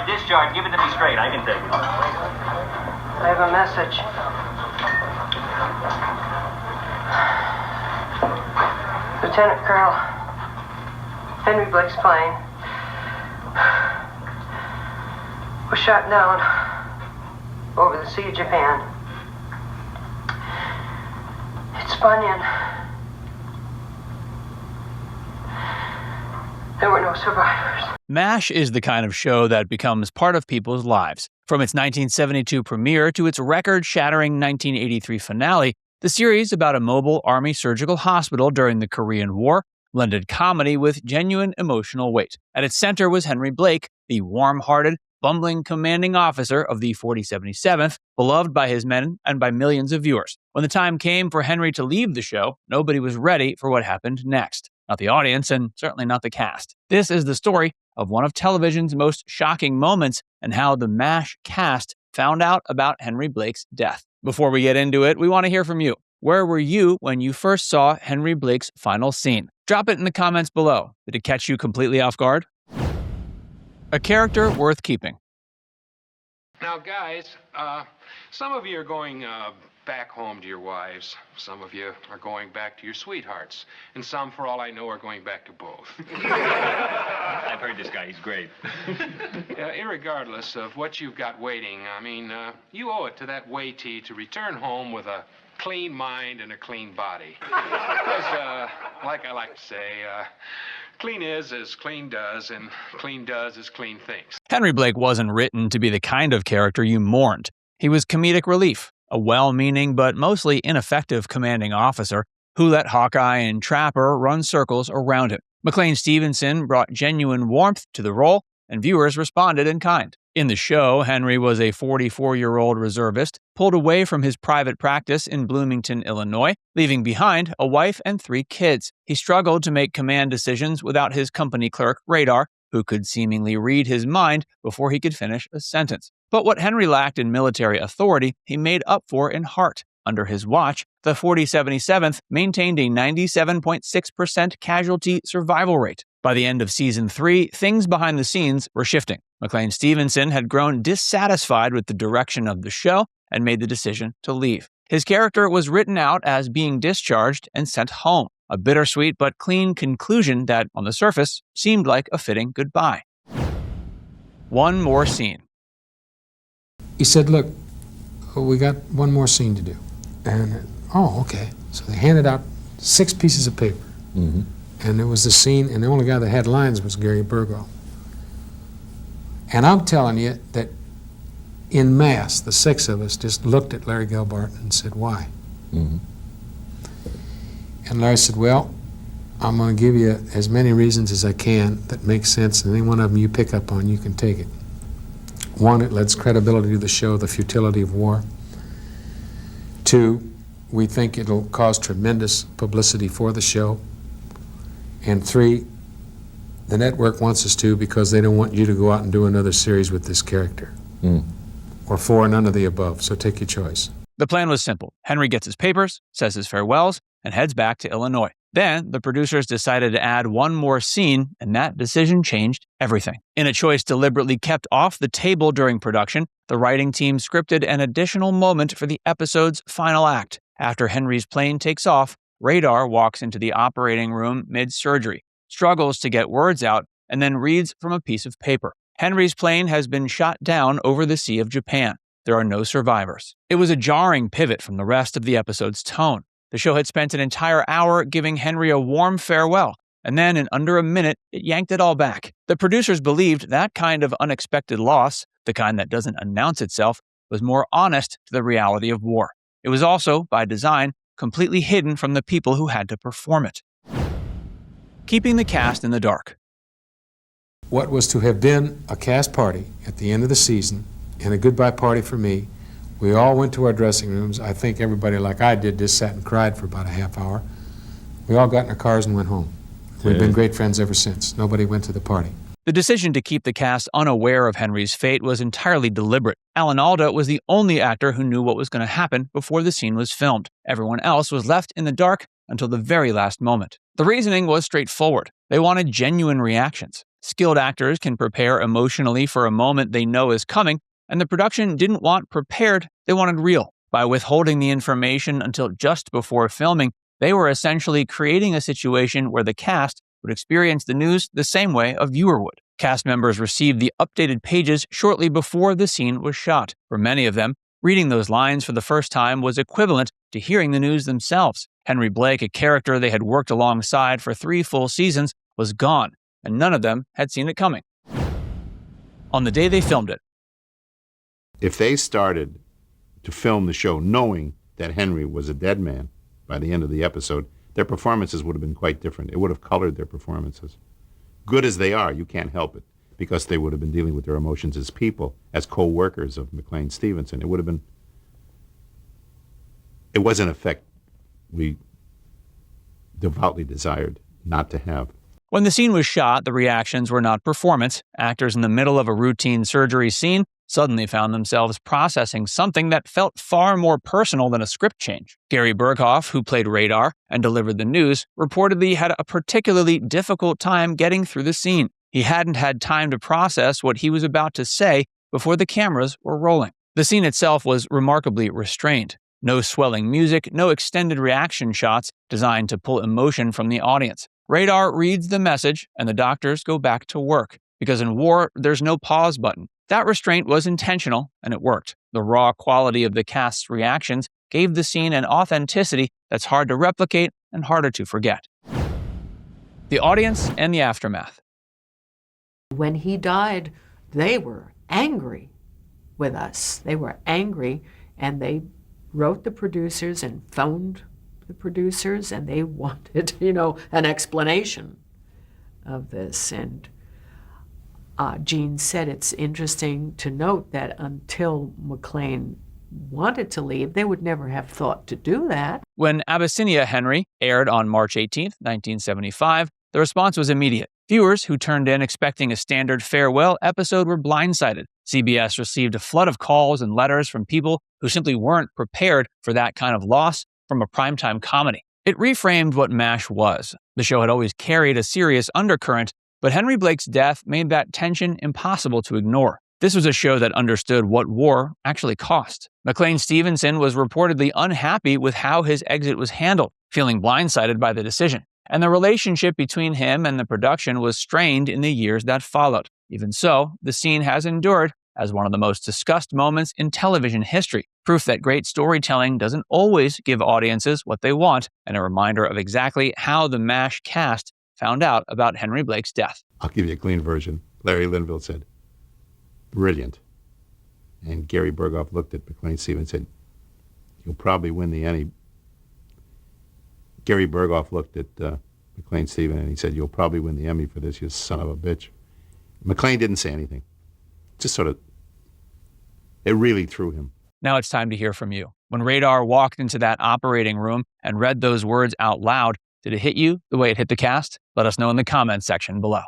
Discharge. Give it to me straight. I can take it. I have a message. Lieutenant Colonel Henry Blake's plane was shot down over the Sea of Japan. It spun in. There were no survivors. MASH is the kind of show that becomes part of people's lives. From its 1972 premiere to its record-shattering 1983 finale, the series about a mobile Army surgical hospital during the Korean War blended comedy with genuine emotional weight. At its center was Henry Blake, the warm-hearted, bumbling commanding officer of the 4077th, beloved by his men and by millions of viewers. When the time came for Henry to leave the show, nobody was ready for what happened next. Not the audience, and certainly not the cast. This is the story of one of television's most shocking moments and how the MASH cast found out about Henry Blake's death. Before we get into it, we want to hear from you. Where were you when you first saw Henry Blake's final scene? Drop it in the comments below. Did it catch you completely off guard? A character worth keeping. Now, guys, some of you are going back home to your wives. Some of you are going back to your sweethearts. And some, for all I know, are going back to both. I've heard this guy. He's great. Irregardless of what you've got waiting, I mean, you owe it to that waitee to return home with a clean mind and a clean body. Because, like I like to say, clean is as clean does, and clean does as clean thinks. Henry Blake wasn't written to be the kind of character you mourned. He was comedic relief, a well-meaning but mostly ineffective commanding officer who let Hawkeye and Trapper run circles around him. McLean Stevenson brought genuine warmth to the role, and viewers responded in kind. In the show, Henry was a 44-year-old reservist, pulled away from his private practice in Bloomington, Illinois, leaving behind a wife and 3 kids. He struggled to make command decisions without his company clerk, Radar, who could seemingly read his mind before he could finish a sentence. But what Henry lacked in military authority, he made up for in heart. Under his watch, the 4077th maintained a 97.6% casualty survival rate. By the end of Season 3, things behind the scenes were shifting. McLean Stevenson had grown dissatisfied with the direction of the show and made the decision to leave. His character was written out as being discharged and sent home, a bittersweet but clean conclusion that, on the surface, seemed like a fitting goodbye. One more scene. He said, look, we got one more scene to do. And, oh, okay. So they handed out 6 pieces of paper. Mm-hmm. And there was the scene, and the only guy that had lines was Gary Burgall. And I'm telling you that en masse, the 6 of us just looked at Larry Gelbart and said, why? Mm-hmm. And Larry said, well, I'm going to give you as many reasons as I can that make sense, and any one of them you pick up on, you can take it. 1, it lends credibility to the show, the futility of war. 2, we think it'll cause tremendous publicity for the show. And 3, the network wants us to because they don't want you to go out and do another series with this character. Or 4, none of the above, so take your choice. The plan was simple. Henry gets his papers, says his farewells, and heads back to Illinois. Then, the producers decided to add one more scene, and that decision changed everything. In a choice deliberately kept off the table during production, the writing team scripted an additional moment for the episode's final act. After Henry's plane takes off, Radar walks into the operating room mid-surgery, struggles to get words out, and then reads from a piece of paper. Henry's plane has been shot down over the Sea of Japan. There are no survivors. It was a jarring pivot from the rest of the episode's tone. The show had spent an entire hour giving Henry a warm farewell, and then in under a minute, it yanked it all back. The producers believed that kind of unexpected loss, the kind that doesn't announce itself, was more honest to the reality of war. It was also, by design, completely hidden from the people who had to perform it. Keeping the cast in the dark. What was to have been a cast party at the end of the season and a goodbye party for me, we all went to our dressing rooms. I think everybody, like I did, just sat and cried for about a half hour. We all got in our cars and went home. We've been great friends ever since. Nobody went to the party. The decision to keep the cast unaware of Henry's fate was entirely deliberate. Alan Alda was the only actor who knew what was going to happen before the scene was filmed. Everyone else was left in the dark until the very last moment. The reasoning was straightforward. They wanted genuine reactions. Skilled actors can prepare emotionally for a moment they know is coming, and the production didn't want prepared, they wanted real. By withholding the information until just before filming, they were essentially creating a situation where the cast would experience the news the same way a viewer would. Cast members received the updated pages shortly before the scene was shot. For many of them, reading those lines for the first time was equivalent to hearing the news themselves. Henry Blake, a character they had worked alongside for 3 full seasons, was gone, and none of them had seen it coming. On the day they filmed it, if they started to film the show knowing that Henry was a dead man by the end of the episode, their performances would have been quite different. It would have colored their performances. Good as they are, you can't help it, because they would have been dealing with their emotions as people, as co-workers of McLean Stevenson. It was an effect we devoutly desired not to have. when the scene was shot, the reactions were not performance. Actors in the middle of a routine surgery scene suddenly found themselves processing something that felt far more personal than a script change. Gary Berghoff, who played Radar and delivered the news, reportedly had a particularly difficult time getting through the scene. He hadn't had time to process what he was about to say before the cameras were rolling. The scene itself was remarkably restrained. No swelling music, no extended reaction shots designed to pull emotion from the audience. Radar reads the message, and the doctors go back to work. Because in war, there's no pause button. That restraint was intentional, and it worked. The raw quality of the cast's reactions gave the scene an authenticity that's hard to replicate and harder to forget. The audience and the aftermath. When he died, they were angry with us. They were angry, and they wrote the producers and phoned the producers, and they wanted, an explanation of this. And Gene said it's interesting to note that until McLean wanted to leave, they would never have thought to do that. When Abyssinia Henry aired on March 18, 1975, the response was immediate. Viewers who turned in expecting a standard farewell episode were blindsided. CBS received a flood of calls and letters from people who simply weren't prepared for that kind of loss from a primetime comedy. It reframed what MASH was. The show had always carried a serious undercurrent, but Henry Blake's death made that tension impossible to ignore. This was a show that understood what war actually cost. McLean Stevenson was reportedly unhappy with how his exit was handled, feeling blindsided by the decision. And the relationship between him and the production was strained in the years that followed. Even so, the scene has endured as one of the most discussed moments in television history, proof that great storytelling doesn't always give audiences what they want, and a reminder of exactly how the MASH cast found out about Henry Blake's death. I'll give you a clean version. Larry Linville said, "Brilliant." And Gary Berghoff looked at McLean Stevenson and said, "You'll probably win the Emmy." Gary Berghoff looked at McLean Stevenson and he said, "You'll probably win the Emmy for this, you son of a bitch." McLean didn't say anything. Just sort of, it really threw him. Now it's time to hear from you. When Radar walked into that operating room and read those words out loud, did it hit you the way it hit the cast? Let us know in the comments section below.